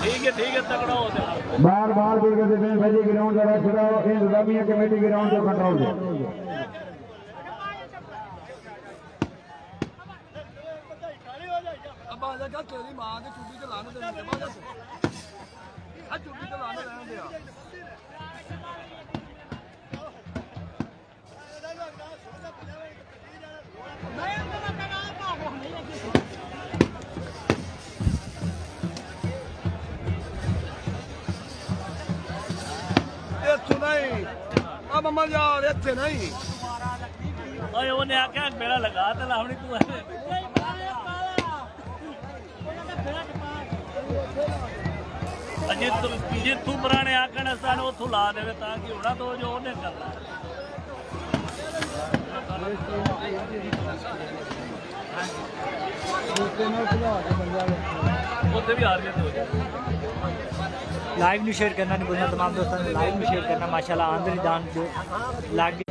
ठीक है तगड़ा हो जाए बार बार बिल्कुल देते भाई ग्राउंड का छुड़ा इंतजामिया कमेटी ग्राउंड को कंट्रोल दे अब आ जा तेरी मां ने चुप्पी ते लाने दे आ चुप्पी ते लाने रहने दे इत्थों नहीं अब मम्मा यार इत्थे नहीं ओए ओने आख्या मेरा लगा ते लावणी तू अजे तू पुराने आखण स्थान उथों ला देवे तां कि होना तो जो ओने करना उधर भी हार गए तो लाइव नहीं शेयर करना नहीं भूलना तमाम दोस्तों ने लाइव में शेयर करना माशाल्लाह आंदरी दान जो लाग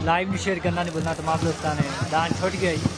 लाइव नहीं शेयर करना नहीं भूलना तमाम दोस्तों ने दान छुट गया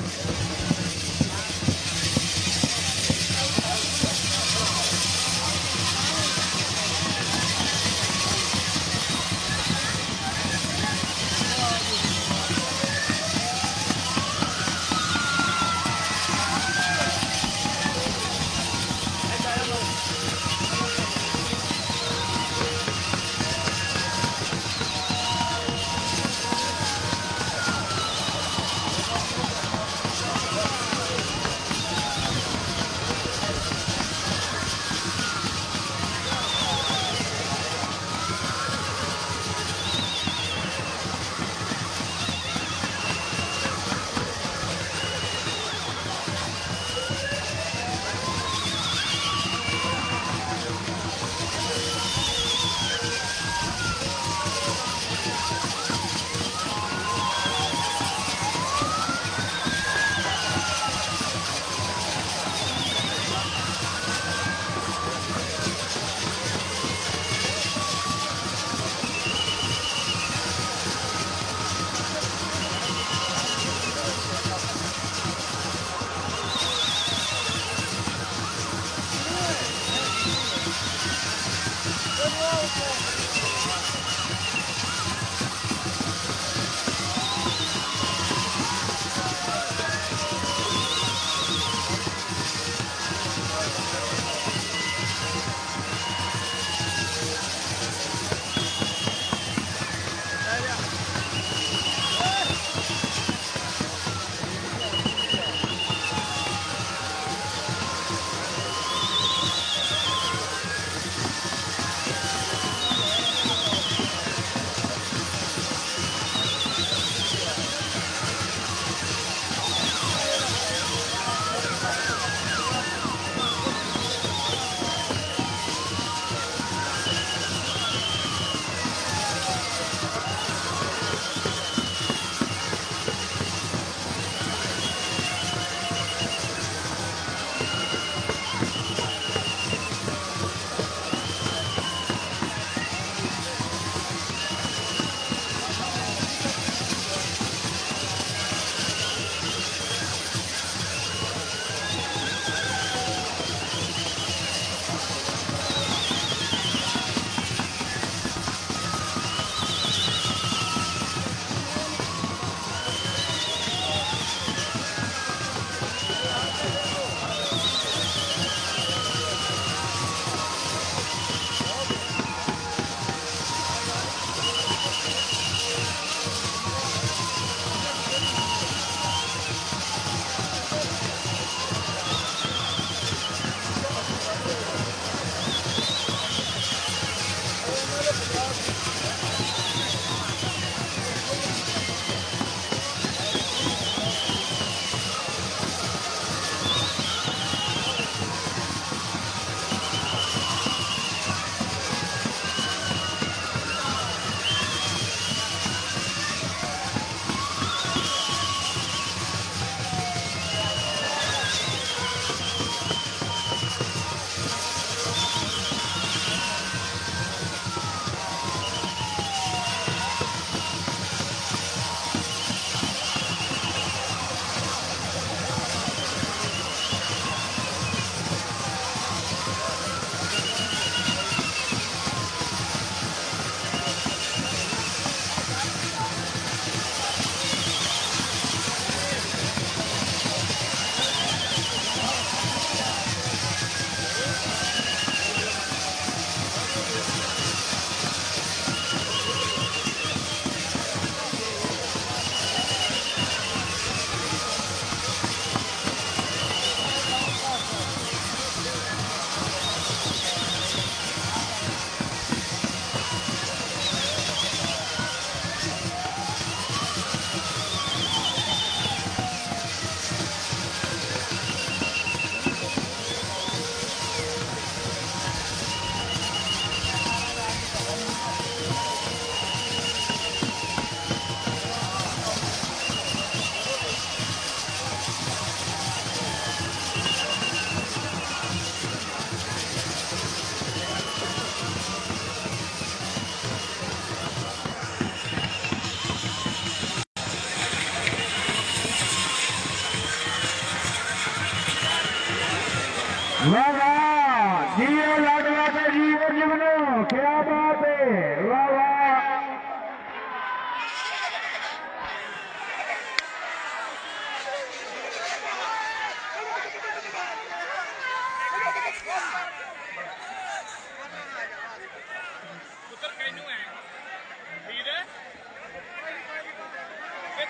ये लागला के जीवन जीवनो क्या बात है वाह वाह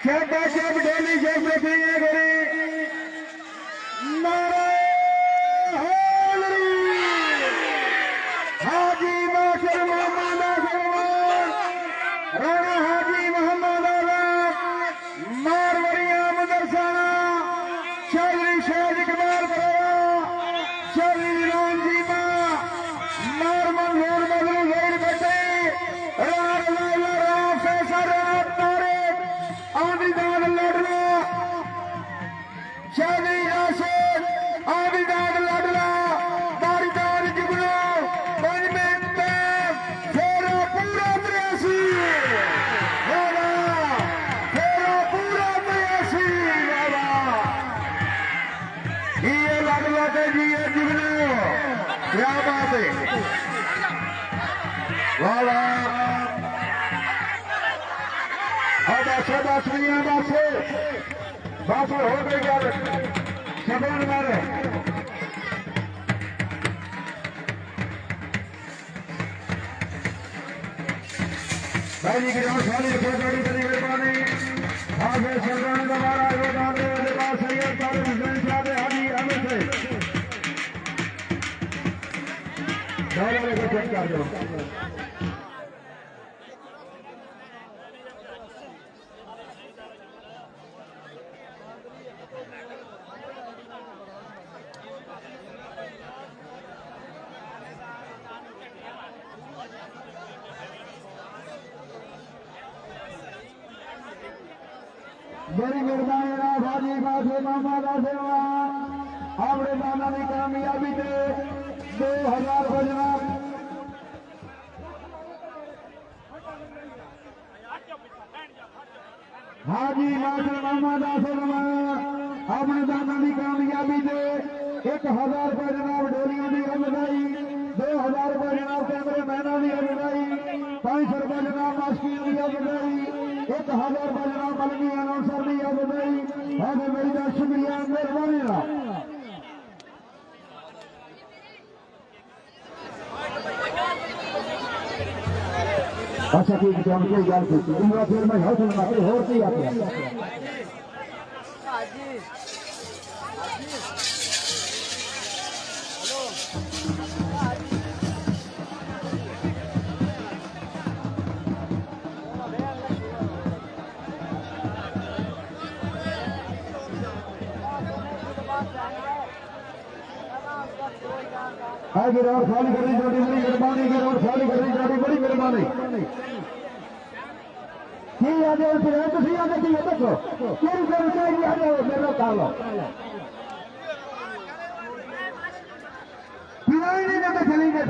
सब सब डोली सब देखेंगे गोरी हाजी माशर मोहम्मद राणा हाजी मोहम्मद मारवरिया मदरसाना चौधरी शाह इकबाल बरेया चौधरी राम जी मारमन रोड बदलू गैर बटे राम फैसल तारे आंधी दाद लड़ना चौधरी राशिद आंधी दाद लड़ना बारी दाद जुगनो क्या बात है वाह बस बस नहीं है बस हो गई यार सबन मारे भाई जी ग्राउंड खाली रखो गाड़ी करी मेहरबानी हाफिज सरदार हमारा योगदान देने वाले सैयद तारिक हुसैन साहब हाजी अहमद से डॉलर को चेक कर दो बड़ी मेहरबानी राव हाजी बासे मामा का सेवा अपने दाना की कामयाबी से 2000 बजना हाजी माशर मामा का सेवा अपने दाना की कामयाबी से 1000 रुपये जनाब डोलियों की अमदाई 2000 रुपये जनाब कैमरे मैना की अमदाई 500 रुपये जनाब मास्कियों की अमदाई 1000 रुपये जनाब मलगी अनाउंसर की अमदाई हमें मेरी का शुक्रिया मेहरबानी ना अच्छा ठीक है हम कोई गल की फिर मैं हौसल ना होर की आते गिरावट खाली करनी जाती बड़ी मेहरबानी गिरावट खाली करनी जाती बड़ी मेहरबानी की आज तुम आज की देखो केरी करनी चाहिए आज मेरा कालो पिनाई नहीं देते चलेंगे